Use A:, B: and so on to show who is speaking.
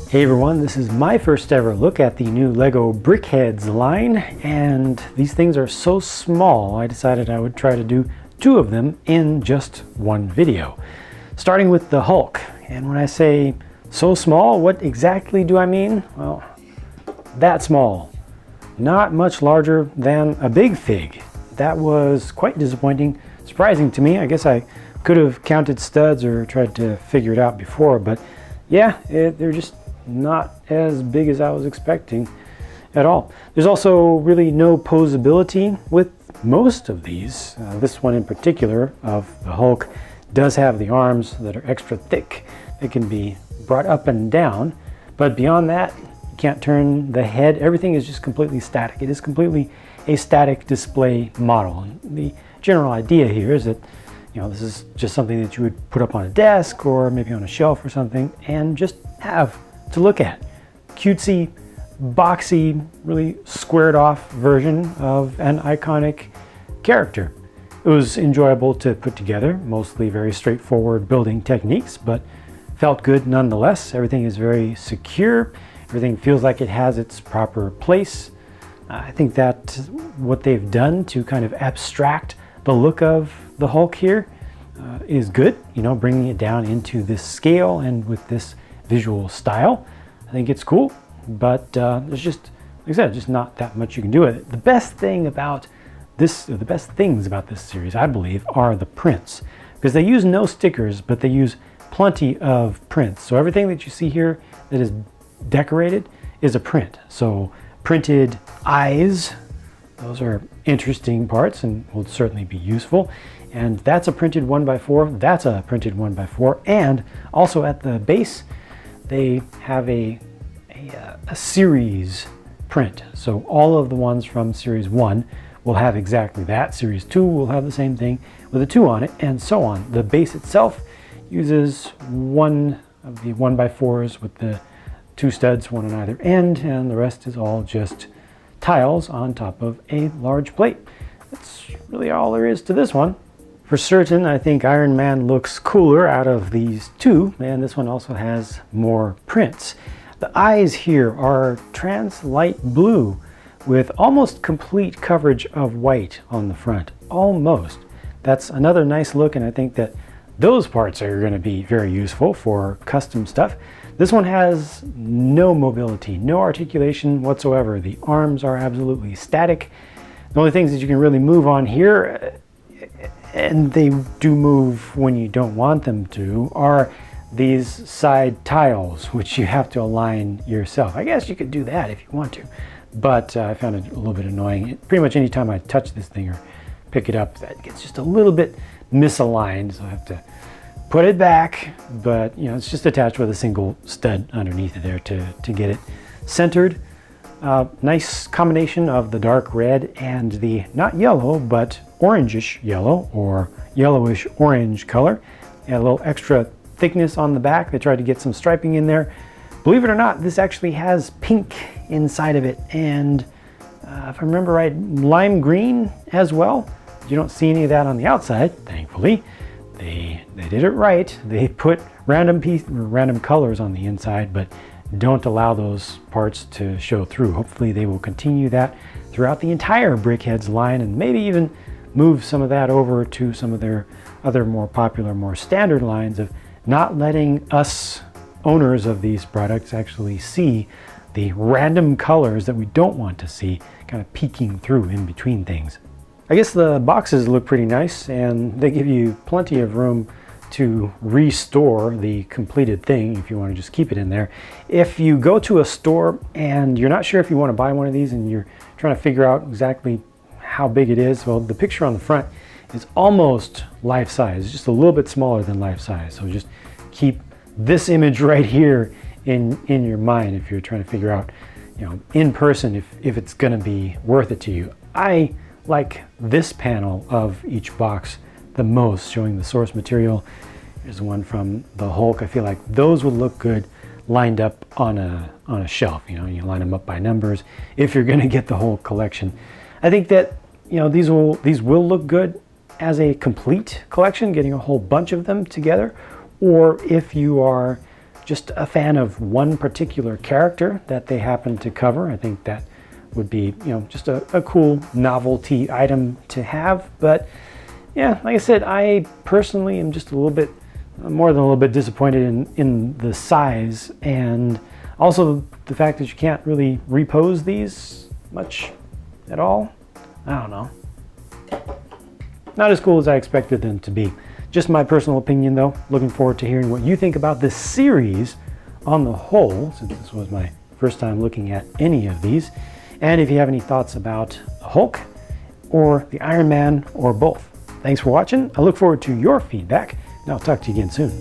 A: Hey everyone, this is my first ever look at the new LEGO BrickHeadz line, and these things are so small I decided I would try to do two of them in just one video. Starting with the Hulk, and when I say so small, what exactly do I mean? Well, that small. Not much larger than a big fig. That was quite disappointing, surprising to me. I guess I could have counted studs or tried to figure it out before, but yeah, they're just not as big as I was expecting at all. There's also really no posability with most of these. This one in particular of the Hulk does have the arms that are extra thick. They can be brought up and down, but beyond that, you can't turn the head. Everything is just completely static. It is completely a static display model. The general idea here is that this is just something that you would put up on a desk or maybe on a shelf or something and just have to look at. Cutesy, boxy, really squared off version of an iconic character. It was enjoyable to put together, mostly very straightforward building techniques, but felt good nonetheless. Everything is very secure. Everything feels like it has its proper place. I think that what they've done to kind of abstract the look of the Hulk here is good, bringing it down into this scale and with this visual style. I think it's cool, but there's just, like I said, just not that much you can do with it. The best thing about this, or the best things about this series, I believe, are the prints, because they use no stickers, but they use plenty of prints. So everything that you see here that is decorated is a print. So printed eyes, those are interesting parts and will certainly be useful. And that's a printed 1x4, that's a printed 1x4, and also at the base they have a series print. So all of the ones from series 1 will have exactly that. Series 2 will have the same thing with a 2 on it, and so on. The base itself uses one of the 1x4s with the 2 studs, one on either end, and the rest is all just tiles on top of a large plate. That's really all there is to this one. For certain, I think Iron Man looks cooler out of these two, and this one also has more prints. The eyes here are trans light blue with almost complete coverage of white on the front. Almost. That's another nice look, and I think that those parts are going to be very useful for custom stuff. This one has no mobility, no articulation whatsoever. The arms are absolutely static. The only things that you can really move on here, and they do move when you don't want them to, are these side tiles, which you have to align yourself. I guess you could do that if you want to, but I found it a little bit annoying. Pretty much any time I touch this thing or pick it up, that gets just a little bit misaligned, so I have to put it back, but it's just attached with a single stud underneath it there to get it centered. Nice combination of the dark red and the not yellow but orangish yellow or yellowish orange color. And a little extra thickness on the back. They tried to get some striping in there. Believe it or not, this actually has pink inside of it, and if I remember right, lime green as well. You don't see any of that on the outside, thankfully. They did it right. They put random colors on the inside, but don't allow those parts to show through. Hopefully they will continue that throughout the entire BrickHeadz line, and maybe even move some of that over to some of their other more popular, more standard lines of not letting us owners of these products actually see the random colors that we don't want to see kind of peeking through in between things. I guess the boxes look pretty nice, and they give you plenty of room to restore the completed thing if you want to just keep it in there. If you go to a store and you're not sure if you want to buy one of these and you're trying to figure out exactly how big it is, well, the picture on the front is almost life size, just a little bit smaller than life size. So just keep this image right here in your mind if you're trying to figure out, in person if it's going to be worth it to you. I like this panel of each box the most, showing the source material. Here's one from the Hulk. I feel like those would look good lined up on a shelf. You line them up by numbers if you're going to get the whole collection. I think that these will look good as a complete collection, getting a whole bunch of them together, or if you are just a fan of one particular character that they happen to cover. I think that would be, you know, just a cool novelty item to have. But yeah, like I said, I personally am just a little bit, more than a little bit disappointed in the size, and also the fact that you can't really repose these much at all. I don't know. Not as cool as I expected them to be. Just my personal opinion though. Looking forward to hearing what you think about this series on the whole, since this was my first time looking at any of these. And if you have any thoughts about the Hulk or the Iron Man or both. Thanks for watching. I look forward to your feedback, and I'll talk to you again soon.